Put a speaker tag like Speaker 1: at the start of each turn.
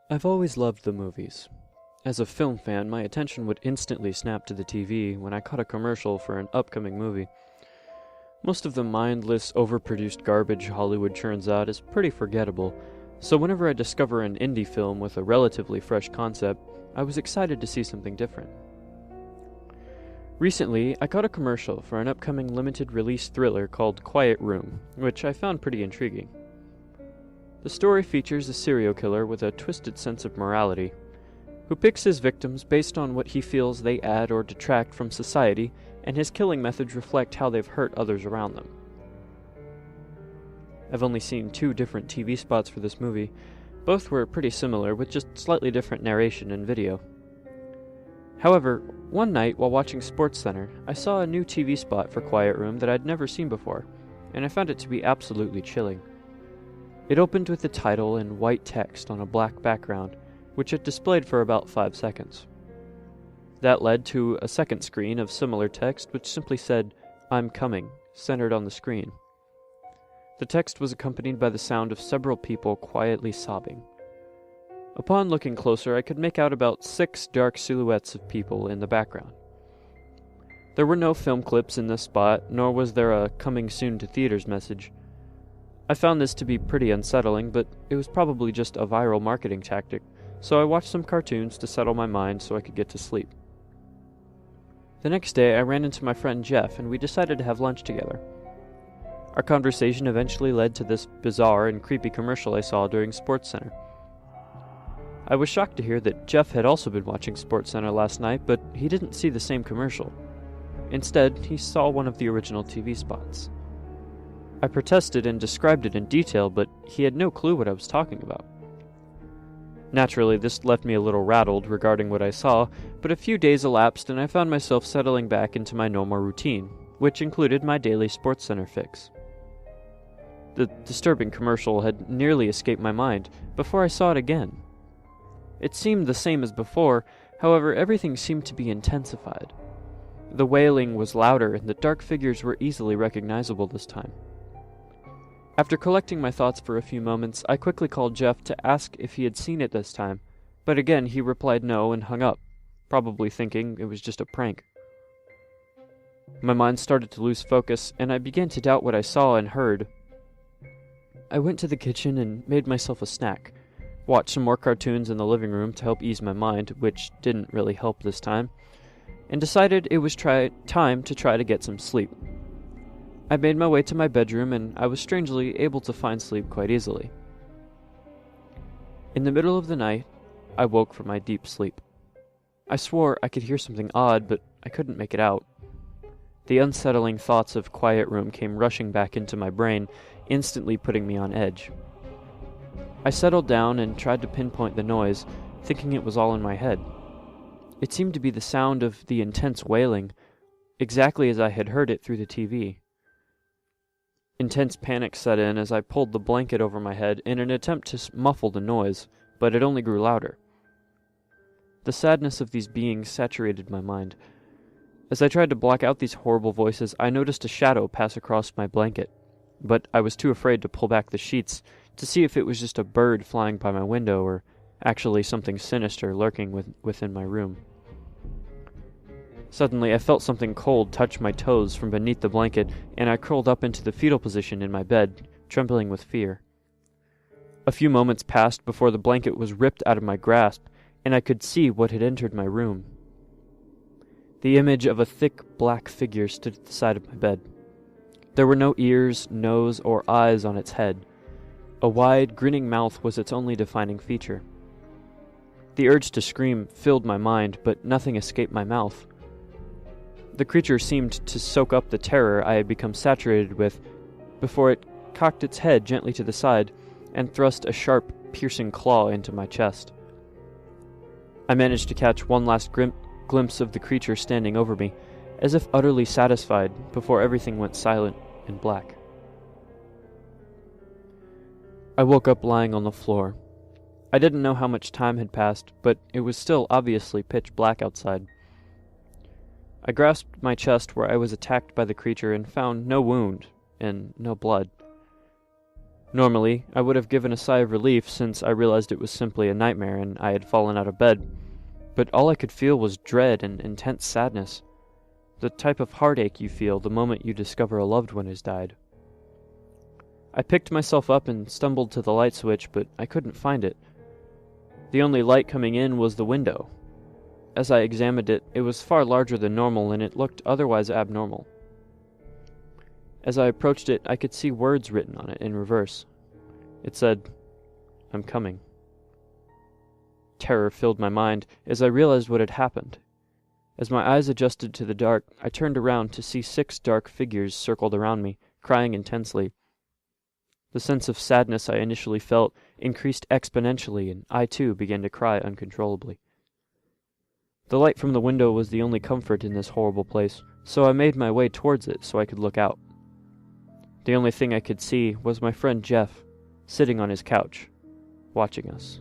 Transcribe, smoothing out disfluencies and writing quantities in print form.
Speaker 1: I've always loved the movies. As a film fan, my attention would instantly snap to the TV when I caught a commercial for an upcoming movie. Most of the mindless, overproduced garbage Hollywood churns out is pretty forgettable, so whenever I discover an indie film with a relatively fresh concept, I was excited to see something different. Recently, I caught a commercial for an upcoming limited-release thriller called Quiet Room, which I found pretty intriguing. The story features a serial killer with a twisted sense of morality, who picks his victims based on what he feels they add or detract from society, and his killing methods reflect how they've hurt others around them. I've only seen 2 different TV spots for this movie. Both were pretty similar, with just slightly different narration and video. However, one night while watching SportsCenter, I saw a new TV spot for Quiet Room that I'd never seen before, and I found it to be absolutely chilling. It opened with the title in white text on a black background, which it displayed for about 5 seconds. That led to a second screen of similar text which simply said, "I'm coming," centered on the screen. The text was accompanied by the sound of several people quietly sobbing. Upon looking closer, I could make out about 6 dark silhouettes of people in the background. There were no film clips in this spot, nor was there a "coming soon to theaters" message. I found this to be pretty unsettling, but it was probably just a viral marketing tactic, so I watched some cartoons to settle my mind so I could get to sleep. The next day, I ran into my friend Jeff, and we decided to have lunch together. Our conversation eventually led to this bizarre and creepy commercial I saw during SportsCenter. I was shocked to hear that Jeff had also been watching SportsCenter last night, but he didn't see the same commercial. Instead, he saw one of the original TV spots. I protested and described it in detail, but he had no clue what I was talking about. Naturally, this left me a little rattled regarding what I saw, but a few days elapsed and I found myself settling back into my normal routine, which included my daily SportsCenter fix. The disturbing commercial had nearly escaped my mind before I saw it again. It seemed the same as before, however, everything seemed to be intensified. The wailing was louder and the dark figures were easily recognizable this time. After collecting my thoughts for a few moments, I quickly called Jeff to ask if he had seen it this time, but again he replied no and hung up, probably thinking it was just a prank. My mind started to lose focus, and I began to doubt what I saw and heard. I went to the kitchen and made myself a snack, watched some more cartoons in the living room to help ease my mind, which didn't really help this time, and decided it was time to try to get some sleep. I made my way to my bedroom, and I was strangely able to find sleep quite easily. In the middle of the night, I woke from my deep sleep. I swore I could hear something odd, but I couldn't make it out. The unsettling thoughts of Quiet Room came rushing back into my brain, instantly putting me on edge. I settled down and tried to pinpoint the noise, thinking it was all in my head. It seemed to be the sound of the intense wailing, exactly as I had heard it through the TV. Intense panic set in as I pulled the blanket over my head in an attempt to muffle the noise, but it only grew louder. The sadness of these beings saturated my mind. As I tried to block out these horrible voices, I noticed a shadow pass across my blanket, but I was too afraid to pull back the sheets to see if it was just a bird flying by my window or actually something sinister lurking within my room. Suddenly, I felt something cold touch my toes from beneath the blanket, and I curled up into the fetal position in my bed, trembling with fear. A few moments passed before the blanket was ripped out of my grasp, and I could see what had entered my room. The image of a thick, black figure stood at the side of my bed. There were no ears, nose, or eyes on its head. A wide, grinning mouth was its only defining feature. The urge to scream filled my mind, but nothing escaped my mouth. The creature seemed to soak up the terror I had become saturated with before it cocked its head gently to the side and thrust a sharp, piercing claw into my chest. I managed to catch one last glimpse of the creature standing over me, as if utterly satisfied, before everything went silent and black. I woke up lying on the floor. I didn't know how much time had passed, but it was still obviously pitch black outside. I grasped my chest where I was attacked by the creature and found no wound and no blood. Normally, I would have given a sigh of relief since I realized it was simply a nightmare and I had fallen out of bed, but all I could feel was dread and intense sadness, the type of heartache you feel the moment you discover a loved one has died. I picked myself up and stumbled to the light switch, but I couldn't find it. The only light coming in was the window. As I examined it, it was far larger than normal and it looked otherwise abnormal. As I approached it, I could see words written on it in reverse. It said, "I'm coming." Terror filled my mind as I realized what had happened. As my eyes adjusted to the dark, I turned around to see 6 dark figures circled around me, crying intensely. The sense of sadness I initially felt increased exponentially, and I too began to cry uncontrollably. The light from the window was the only comfort in this horrible place, so I made my way towards it so I could look out. The only thing I could see was my friend Jeff, sitting on his couch, watching us.